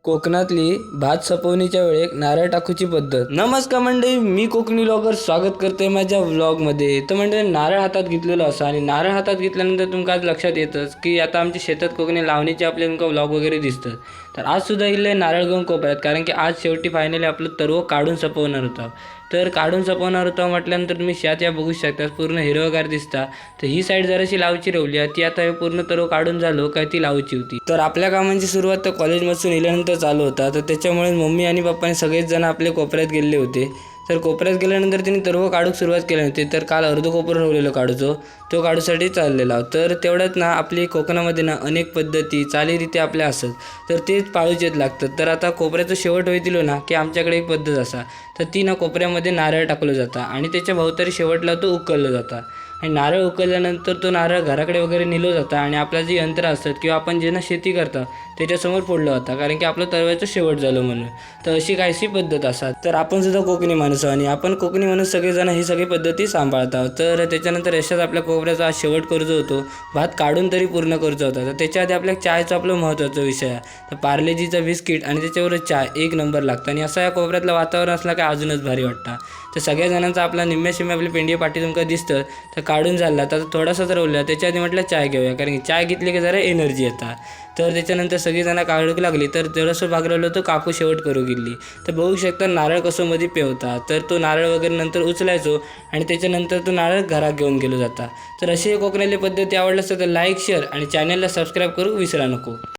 कोकणातली भात सपवणीच्या वेळेक नारळ टाकूची पद्धत। नमस्कार मंडळी, मी कोकणी व्लॉगर स्वागत करते माझ्या व्लॉगमध्ये। तर मंडळी, नारळ हातात घेतलेलो असा आणि नारळ हातात घेतल्यानंतर तुमका आज लक्षात येतच की आता आमच्या शेतात कोकणी लावणीचे आपले तुमका व्लॉग वगैरे दिसतात। तर आज सुद्धा इल्ले नारळ घेऊन कोपऱ्यात, कारण की आज शेवटी फायनली आपलं तरव काढून सपवणार होता। तर काढून सपवणार होता म्हटल्यानंतर तुम्ही शेत या बघू शकता, पूर्ण हिरवगार दिसता। तर ही साईड जराशी लावची रवली आहे, ती आता हे पूर्ण तरव काढून झालो काय ती लावची होती। तर आपल्या कामांची सुरुवात तर कॉलेजमधून इल्यानंतर चालू होता। तर त्याच्यामुळे मम्मी आणि पप्पाने सगळेच जण आपले कोपऱ्यात गेले होते। तर कोपऱ्यात गेल्यानंतर त्यांनी तरव काढूक सुरुवात केली होती। तर काल अर्ध कोपरं ठेवलेलं काढूचो, तो काढूसाठी चाललेला। तर तेवढ्यात ना आपली कोकणामध्ये ना अनेक पद्धती चालीरीती आपल्या असत, तर तेच पाळूचेच लागतात। तर आता कोपऱ्याचं शेवट होईतिलो ना की आमच्याकडे एक पद्धत असा, तर ती ना कोपऱ्यामध्ये नारळ टाकलं जातं आणि त्याच्या भोवतारी शेवटला तो उकळलं जाता। आणि नारळ उकळल्यानंतर तो नारळ घराकडे वगैरे नेलो जाता आणि आपला जी यंत्र असतात किंवा आपण जे ना शेती करता त्याच्यासमोर फोडलं जातं, कारण की आपलं तरव्याचं शेवट झालं म्हणून। तर अशी काहीशी पद्धत असतात। तर आपण सुद्धा कोकणी माणूस आणि आपण कोकणी माणूस सगळेजण ही सगळी पद्धती सांभाळतात। तर त्याच्यानंतर यशात आपल्या कोपऱ्याचा आज शेवट करूचो होतो, भात काढून तरी पूर्ण करूचा होता। तर त्याच्या आधी आपल्या चायचा आपलं महत्त्वाचा विषय आहे। तर पार्लेजीचा बिस्किट आणि त्याच्यावर चाय एक नंबर लागतं आणि असं या कोपऱ्यातलं वातावरण असलं काय अजूनच भारी वाटतं। तर सगळ्या जणांचा आपला निम्म्या शिम्म्या आपली पेंडी पाठी तुमका दिसतं। तर काढून झाला आता थोडासाच राहिला, त्याच्या आधी म्हटलं चाय घेऊया, कारण की चाय घेतली की जरा एनर्जी येतात। तर त्याच्यानंतर सगळीजणं काढूक लागली, तर जरासं भाग राहिलो तो काकू शेवट करू गेली। तर बघू शकता नारळ कसं मध्ये पेवता, तर तो नारळ वगैरे नंतर उचलायचो आणि त्याच्यानंतर तो नारळ घरात घेऊन गेलो जाता। तर अशी कोकणातली पद्धती आवडली असेल तर लाईक, शेअर आणि चॅनलला सबस्क्राईब करू विसरा नको।